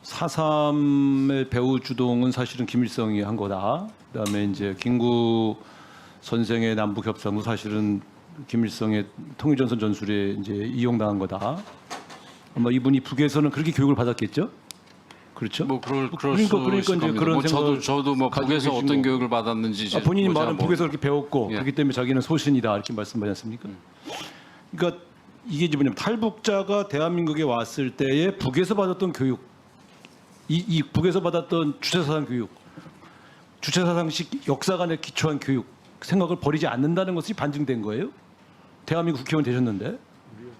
4.3의 배후 주동은 사실은 김일성이 한 거다. 그다음에 이제 김구 선생의 남북 협상도 사실은 김일성의 통일전선 전술에 이제 이용당한 거다. 아마 이분이 북에서는 그렇게 교육을 받았겠죠? 그렇죠? 뭐 그럴 그러니까 수 있을 이제 겁니다. 그런 뭐 생각을 저도 뭐 가지고 북에서 계신 어떤 거고. 교육을 받았는지 본인이 뭐 말은 제가 북에서 그렇게 배웠고 예. 그렇기 때문에 자기는 소신이다 이렇게 말씀하지 않습니까? 그러니까 이게 이제 뭐냐면 탈북자가 대한민국에 왔을 때에 북에서 받았던 교육, 이 북에서 받았던 주체사상 교육, 주체사상식 역사관에 기초한 교육 생각을 버리지 않는다는 것이 반증된 거예요. 대한민국 국회의원 되셨는데,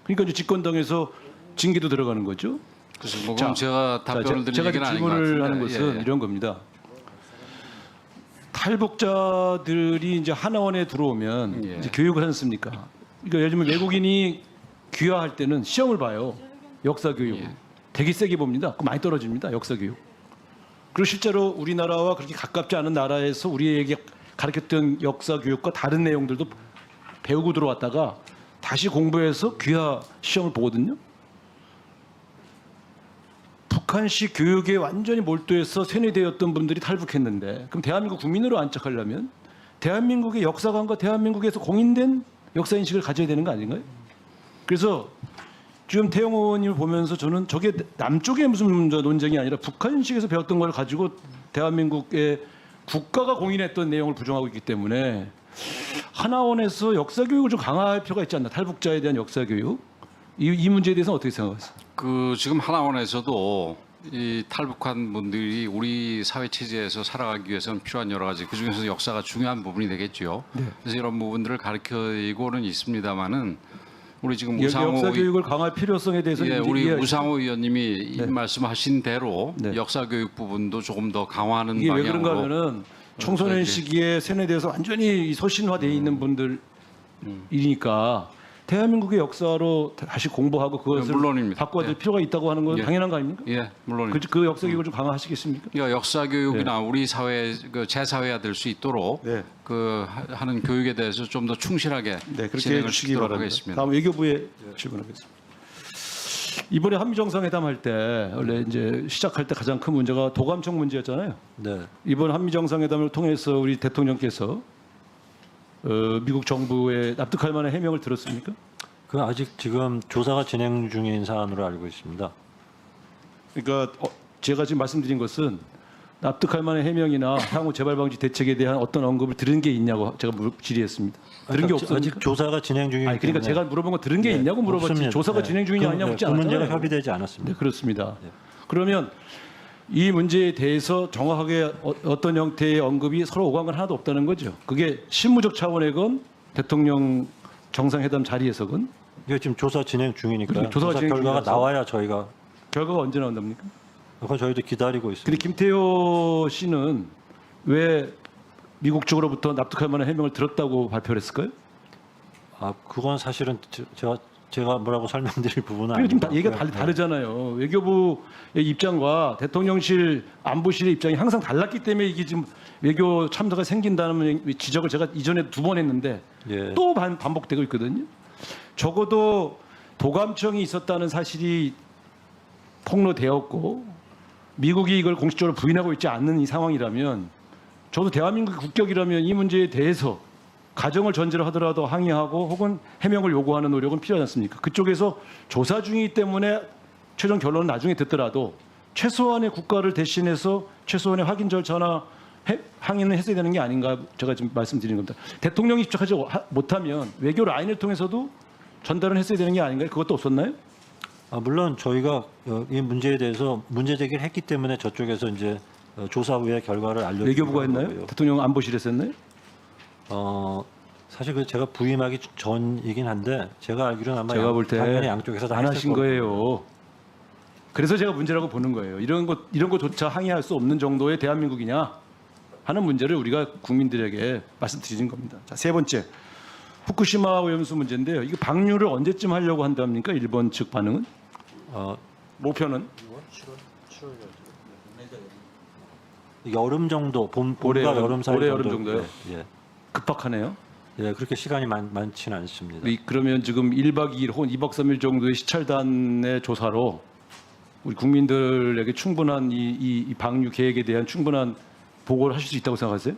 그러니까 이제 집권당에서 징계도 들어가는 거죠. 그래서 뭐 그럼 제가 답변을 드리는 제가 게 아닌 것 질문을 같은데. 하는 것은 예. 이런 겁니다. 탈북자들이 이제 하나원에 들어오면 예. 이제 교육을 하지 않습니까? 그러니까 예를 들면 외국인이 귀화할 때는 시험을 봐요. 역사 교육. 예. 되게 세게 봅니다. 많이 떨어집니다. 역사 교육. 그리고 실제로 우리나라와 그렇게 가깝지 않은 나라에서 우리에게 가르쳤던 역사 교육과 다른 내용들도 배우고 들어왔다가 다시 공부해서 귀화 시험을 보거든요. 북한식 교육에 완전히 몰두해서 세뇌되었던 분들이 탈북했는데, 그럼 대한민국 국민으로 안착하려면 대한민국의 역사관과 대한민국에서 공인된 역사인식을 가져야 되는 거 아닌가요? 그래서 지금 태영 의원님을 보면서 저는 저게 남쪽의 무슨 논쟁이 아니라 북한식에서 배웠던 걸 가지고 대한민국의 국가가 공인했던 내용을 부정하고 있기 때문에 하나원에서 역사 교육을 좀 강화할 필요가 있지 않나. 탈북자에 대한 역사 교육. 이 문제에 대해서는 어떻게 생각하세요? 그 지금 하나원에서도 이 탈북한 분들이 우리 사회 체제에서 살아가기 위해서는 필요한 여러 가지, 그 중에서 역사가 중요한 부분이 되겠죠. 네. 그래서 이런 부분들을 가르치고는 있습니다만은 우리 지금 역사 우상호 교육을 강화할 필요성에 대해서 예, 이제 우리 이해하시죠? 우상호 의원님이 네. 말씀하신 대로 네. 역사 교육 부분도 조금 더 강화하는 이게 왜 방향으로. 그런가 하면은 청소년 이제- 시기에 세뇌돼서 완전히 소신화되어 있는 분들이니까 대한민국의 역사로 다시 공부하고 그것을 물론입니다. 바꿔야 될 예. 필요가 있다고 하는 건 예. 당연한 거 아닙니까? 예, 물론입니다. 그 역사 교육을 좀 강화하시겠습니까? 그러니까 역사 교육이나 우리 사회 그 제사회가 될 수 있도록 네. 그 하는 교육에 대해서 좀 더 충실하게 네, 그렇게 진행을 해주시기 시키도록 바랍니다. 하겠습니다. 다음 외교부에 질문하겠습니다. 이번에 한미 정상회담 할 때 원래 이제 시작할 때 가장 큰 문제가 도감청 문제였잖아요. 네. 이번 한미 정상회담을 통해서 우리 대통령께서 미국 정부에 납득할 만한 해명을 들었습니까? 그 아직 지금 조사가 진행 중인 사안으로 알고 있습니다. 그러니까 제가 지금 말씀드린 것은 납득할 만한 해명이나 향후 재발 방지 대책에 대한 어떤 언급을 들은 게 있냐고 제가 질의했습니다. 들은 게 없습니까? 아직 조사가 진행 중이기 아니, 그러니까 때문에 제가 물어본 건 들은 게 네, 있냐고 물어봤지 없습니다. 조사가 네. 진행 중이냐 아니냐 묻지 그 문제가 않았잖아요. 협의되지 네, 않았습니다. 그렇습니다. 네. 그러면 이 문제에 대해서 정확하게 어떤 형태의 언급이 서로 오간 건 하나도 없다는 거죠. 그게 실무적 차원이건 대통령 정상회담 자리에서건 이게 지금 조사 진행 중이니까 그렇죠. 조사가 조사 진행 결과가 중이라서. 나와야 저희가 결과가 언제 나온답니까? 그건 저희도 기다리고 있습니다. 근데 김태호 씨는 왜 미국 쪽으로부터 납득할 만한 해명을 들었다고 발표를 했을까요? 아 그건 사실은 제가 뭐라고 설명드릴 부분은 그리고 지금 아닙니다. 얘기가 다르잖아요. 외교부의 입장과 대통령실 안보실의 입장이 항상 달랐기 때문에 이게 지금 외교 참사가 생긴다는 지적을 제가 이전에 2번 했는데 예. 또 반복되고 있거든요. 적어도 도감청이 있었다는 사실이 폭로되었고 미국이 이걸 공식적으로 부인하고 있지 않는 이 상황이라면 저도 대한민국의 국격이라면 이 문제에 대해서 가정을 전제로 하더라도 항의하고 혹은 해명을 요구하는 노력은 필요하지 않습니까? 그쪽에서 조사 중이기 때문에 최종 결론은 나중에 듣더라도 최소한의 국가를 대신해서 최소한의 확인 절차나 항의는 했어야 되는 게 아닌가 제가 지금 말씀드리는 겁니다. 대통령이 직접 하지 못하면 외교 라인을 통해서도 전달은 했어야 되는 게 아닌가요? 그것도 없었나요? 물론 저희가 이 문제에 대해서 문제 제기를 했기 때문에 저쪽에서 이제 조사 후에 결과를 알려. 외교부가 했나요? 대통령 안보실에서 했나요? 사실 그 제가 부임하기 전이긴 한데 제가 알기로는 아마 제가 볼 때 당연히 양쪽에서 다 안 했을 하신 거고요. 거예요. 그래서 제가 문제라고 보는 거예요. 이런 것조차 항의할 수 없는 정도의 대한민국이냐 하는 문제를 우리가 국민들에게 말씀드리는 겁니다. 자, 세 번째 후쿠시마 오염수 문제인데요. 이거 방류를 언제쯤 하려고 한답니까? 일본 측 반응은? 목표는 여름 정도, 봄과 올해 여름 사이 올해 정도. 여름 정도요? 예, 급박하네요. 예, 그렇게 시간이 많지는 않습니다. 그러면 지금 1박 2일 혹은 2박 3일 정도의 시찰단의 조사로 우리 국민들에게 충분한 이 방류 계획에 대한 충분한 보고를 하실 수 있다고 생각하세요?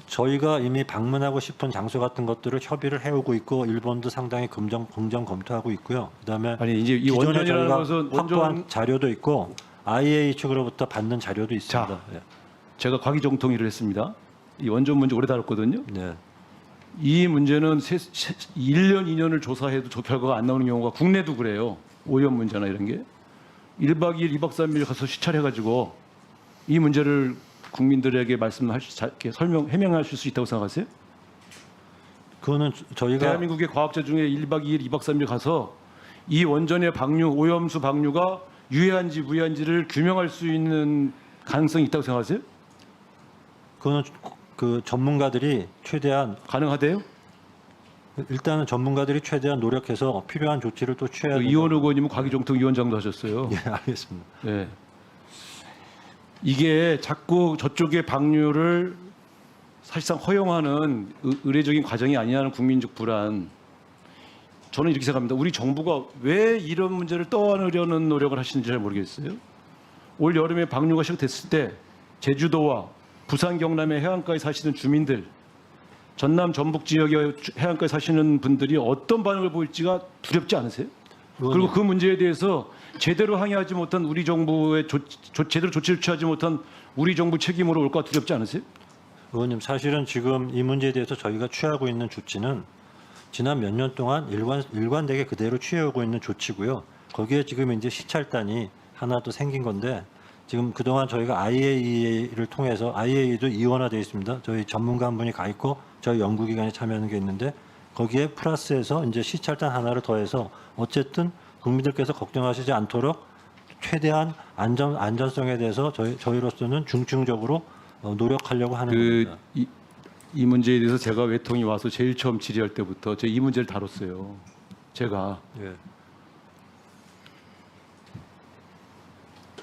저희가 이미 방문하고 싶은 장소 같은 것들을 협의를 해오고 있고 일본도 상당히 긍정 검토하고 있고요. 그다음에 아니 이제 이 기존에 원전이라는 저희가 것은 확보한 원전 자료도 있고 IAEA 측으로부터 받는 자료도 있습니다. 자. 제가 과기정통일을 했습니다. 이 원전 문제 오래 다뤘거든요. 네. 이 문제는 1년, 2년을 조사해도 결과가 안 나오는 경우가 국내도 그래요. 오염 문제나 이런 게. 1박 2일, 2박 3일 가서 시찰해가지고 이 문제를 국민들에게 해명하실 수 있다고 생각하세요? 그거는 저희가 대한민국의 과학자 중에 1박 2일, 2박 3일 가서 이 원전의 방류, 오염수 방류가 유해한지 무해한지를 규명할 수 있는 가능성이 있다고 생각하세요? 그거는 그 전문가들이 최대한 가능하대요? 일단은 전문가들이 최대한 노력해서 필요한 조치를 또 취해야 된다. 이원 의원님은 과기정통위원장도 하셨어요. 예, 알겠습니다. 네. 이게 자꾸 저쪽의 방류를 사실상 허용하는 의례적인 과정이 아니냐는 국민적 불안. 저는 이렇게 생각합니다. 우리 정부가 왜 이런 문제를 떠안으려는 노력을 하시는지 잘 모르겠어요. 올 여름에 방류가 시작됐을 때 제주도와 부산 경남의 해안가에 사시는 주민들, 전남 전북 지역의 해안가에 사시는 분들이 어떤 반응을 보일지가 두렵지 않으세요? 그리고 그 문제에 대해서 제대로 항의하지 못한 우리 정부의 제대로 조치를 취하지 못한 우리 정부 책임으로 올까 두렵지 않으세요? 의원님, 사실은 지금 이 문제에 대해서 저희가 취하고 있는 조치는 지난 몇 년 동안 일관되게 그대로 취해오고 있는 조치고요. 거기에 지금 이제 시찰단이 하나 또 생긴 건데 지금 그동안 저희가 IAEA를 통해서 IAEA도 이원화되어 있습니다. 저희 전문가 한 분이 가 있고 저희 연구기관이 참여하는 게 있는데 거기에 플러스해서 이제 시찰단 하나를 더해서 어쨌든 국민들께서 걱정하시지 않도록 최대한 안전성에 대해서 저희로서는 중증적으로 노력하려고 하는 겁니다. 이 문제에 대해서 제가 외통이 와서 제일 처음 질의할 때부터 제가 이 문제를 다뤘어요. 제가 예.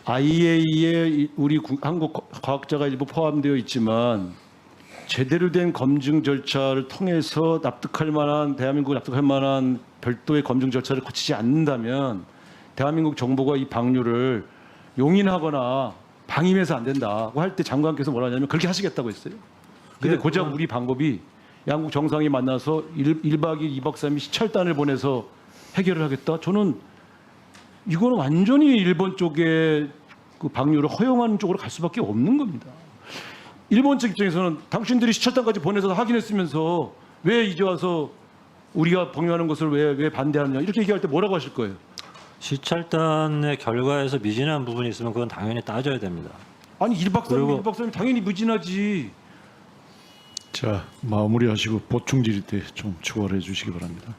IAEA에 우리 한국 과학자가 일부 포함되어 있지만 제대로 된 검증 절차를 통해서 대한민국을 납득할 만한 별도의 검증 절차를 거치지 않는다면 대한민국 정부가 이 방류를 용인하거나 방임해서 안 된다고 할 때 장관께서 뭐라 하냐면 그렇게 하시겠다고 했어요. 근데 네, 고작 우리 방법이 양국 정상이 만나서 1박 2일, 2박 3일 시찰단을 보내서 해결을 하겠다. 저는 이거는 완전히 일본 쪽의 그 방류를 허용하는 쪽으로 갈 수밖에 없는 겁니다. 일본 측 입장에서는 당신들이 시찰단까지 보내서 확인했으면서 왜 이제 와서 우리가 방류하는 것을 왜 반대하느냐 이렇게 얘기할 때 뭐라고 하실 거예요? 시찰단의 결과에서 미진한 부분이 있으면 그건 당연히 따져야 됩니다. 아니 1박 3일, 그리고- 1박 3일 당연히 무진하지. 자, 마무리하시고 보충 질의 때 좀 추가를 해주시기 바랍니다.